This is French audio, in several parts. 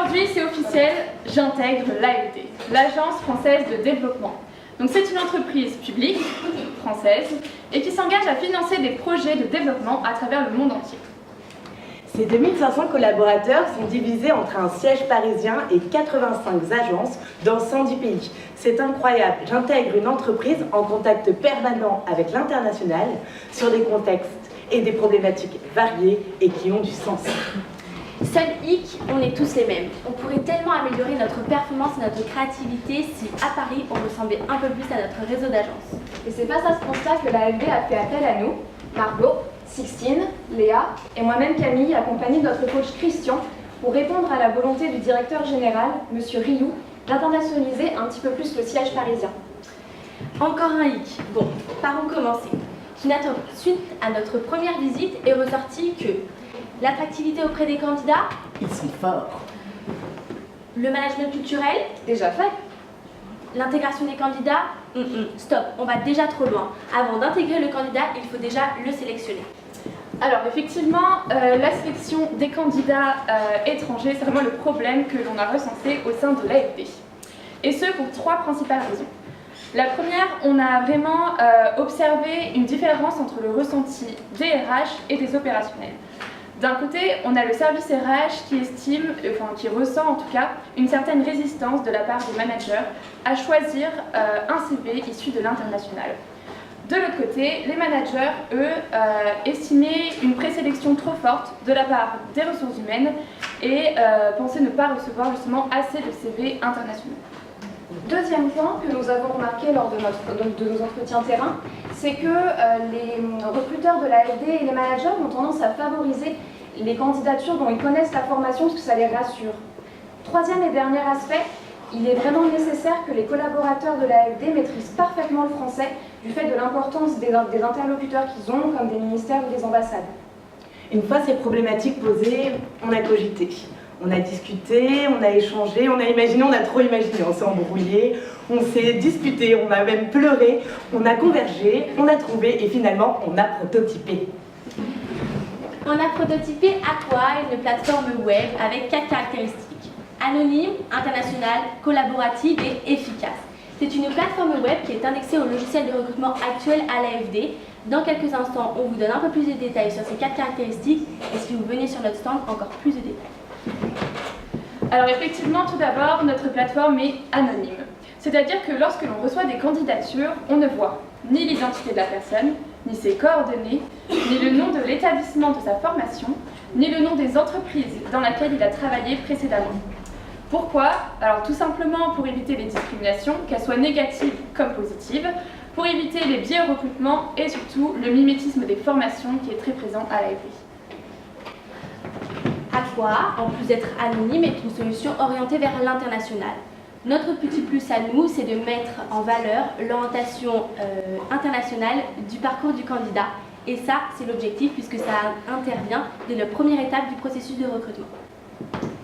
Aujourd'hui, c'est officiel, j'intègre l'AFD, l'Agence française de développement. Donc c'est une entreprise publique, française, et qui s'engage à financer des projets de développement à travers le monde entier. Ces 2500 collaborateurs sont divisés entre un siège parisien et 85 agences dans 110 pays. C'est incroyable, j'intègre une entreprise en contact permanent avec l'international sur des contextes et des problématiques variées et qui ont du sens. Seul hic, on est tous les mêmes. On pourrait tellement améliorer notre performance et notre créativité si à Paris on ressemblait un peu plus à notre réseau d'agences. Et c'est face à ce constat que l'AFD a fait appel à nous, Margot, Sixtine, Léa et moi-même Camille, accompagnée de notre coach Christian, pour répondre à la volonté du directeur général, M. Rioux, d'internationaliser un petit peu plus le siège parisien. Encore un hic. Bon, par où commencer? Suite à notre première visite est ressorti que l'attractivité auprès des candidats, Ils sont forts. le management culturel, Déjà fait. l'intégration des candidats, stop, on va déjà trop loin. Avant d'intégrer le candidat, il faut déjà le sélectionner. Alors effectivement, la sélection des candidats étrangers, c'est vraiment le problème que l'on a recensé au sein de l'AFD. Et ce, pour trois principales raisons. La première, on a vraiment observé une différence entre le ressenti des RH et des opérationnels. D'un côté, on a le service RH qui estime, qui ressent en tout cas, une certaine résistance de la part des managers à choisir un CV issu de l'international. De l'autre côté, les managers, eux, estimaient une présélection trop forte de la part des ressources humaines et pensaient ne pas recevoir justement assez de CV internationaux. Deuxième point que nous avons remarqué lors de nos entretiens terrain, c'est que les recruteurs de l'AFD et les managers ont tendance à favoriser les candidatures dont ils connaissent la formation parce que ça les rassure. Troisième et dernier aspect, il est vraiment nécessaire que les collaborateurs de l'AFD maîtrisent parfaitement le français du fait de l'importance des interlocuteurs qu'ils ont, comme des ministères ou des ambassades. Une fois ces problématiques posées, on a cogité. On a discuté, on a échangé, on a imaginé, on a trop imaginé, on s'est embrouillé, on s'est disputé, on a même pleuré, on a convergé, on a trouvé et finalement on a prototypé. On a prototypé Aqua, une plateforme web avec 4 caractéristiques: anonyme, internationale, collaborative et efficace. C'est une plateforme web qui est indexée au logiciel de recrutement actuel à l'AFD. Dans quelques instants, on vous donne un peu plus de détails sur ces 4 caractéristiques et si vous venez sur notre stand, encore plus de détails. Alors effectivement, tout d'abord, notre plateforme est anonyme. C'est-à-dire que lorsque l'on reçoit des candidatures, on ne voit ni l'identité de la personne, ni ses coordonnées, ni le nom de l'établissement de sa formation, ni le nom des entreprises dans lesquelles il a travaillé précédemment. Pourquoi? Alors tout simplement pour éviter les discriminations, qu'elles soient négatives comme positives, pour éviter les biais au recrutement et surtout le mimétisme des formations qui est très présent à l'AFD. Aqua, en plus d'être anonyme, est une solution orientée vers l'international. Notre petit plus à nous, c'est de mettre en valeur l'orientation internationale du parcours du candidat. Et ça, c'est l'objectif puisque ça intervient dès la première étape du processus de recrutement.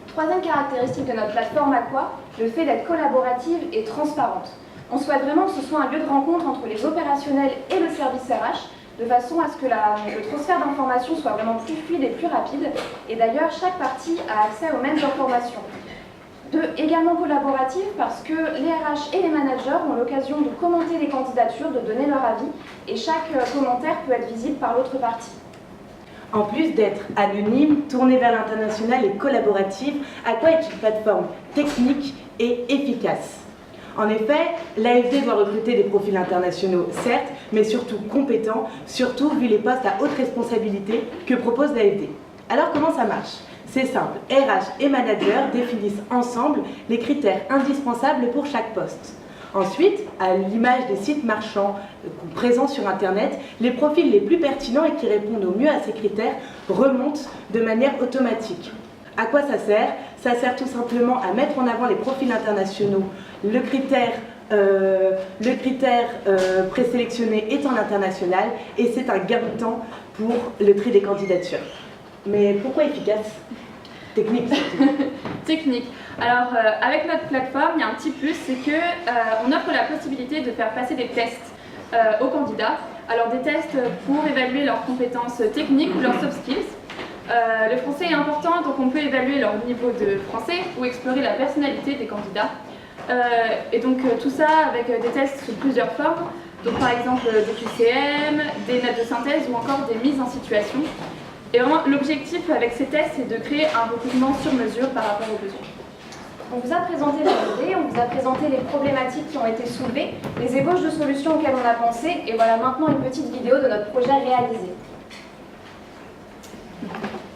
Troisième caractéristique de notre plateforme Aqua, le fait d'être collaborative et transparente. On souhaite vraiment que ce soit un lieu de rencontre entre les opérationnels et le service RH, de façon à ce que le transfert d'informations soit vraiment plus fluide et plus rapide. Et d'ailleurs, chaque partie a accès aux mêmes informations. Également collaborative parce que les RH et les managers ont l'occasion de commenter les candidatures, de donner leur avis, et chaque commentaire peut être visible par l'autre partie. En plus d'être anonyme, tournée vers l'international et collaborative, Aqua est une plateforme technique et efficace. En effet, l'AFD doit recruter des profils internationaux, certes, mais surtout compétents, surtout vu les postes à haute responsabilité que propose l'AFD. Alors comment ça marche? C'est simple, RH et manager définissent ensemble les critères indispensables pour chaque poste. Ensuite, à l'image des sites marchands présents sur Internet, les profils les plus pertinents et qui répondent au mieux à ces critères remontent de manière automatique. À quoi ça sert? Ça sert tout simplement à mettre en avant les profils internationaux. Le critère présélectionné étant l'international et c'est un gain de temps pour le tri des candidatures. Mais pourquoi efficace? Technique surtout. Technique. Alors avec notre plateforme, il y a un petit plus, c'est qu'on offre la possibilité de faire passer des tests aux candidats. Alors des tests pour évaluer leurs compétences techniques ou leurs soft skills. Le français est important, donc on peut évaluer leur niveau de français ou explorer la personnalité des candidats. Et donc tout ça avec des tests sous plusieurs formes, donc par exemple des QCM, des notes de synthèse ou encore des mises en situation. Et vraiment l'objectif avec ces tests c'est de créer un recrutement sur mesure par rapport aux besoins. On vous a présenté les idées, on vous a présenté les problématiques qui ont été soulevées, les ébauches de solutions auxquelles on a pensé, et voilà maintenant une petite vidéo de notre projet réalisé.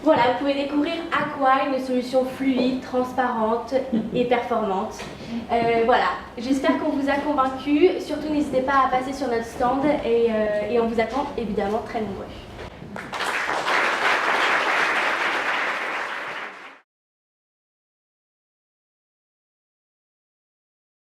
Voilà, vous pouvez découvrir Aqua, une solution fluide, transparente et performante. Voilà, j'espère qu'on vous a convaincu. Surtout, n'hésitez pas à passer sur notre stand et on vous attend évidemment très nombreux.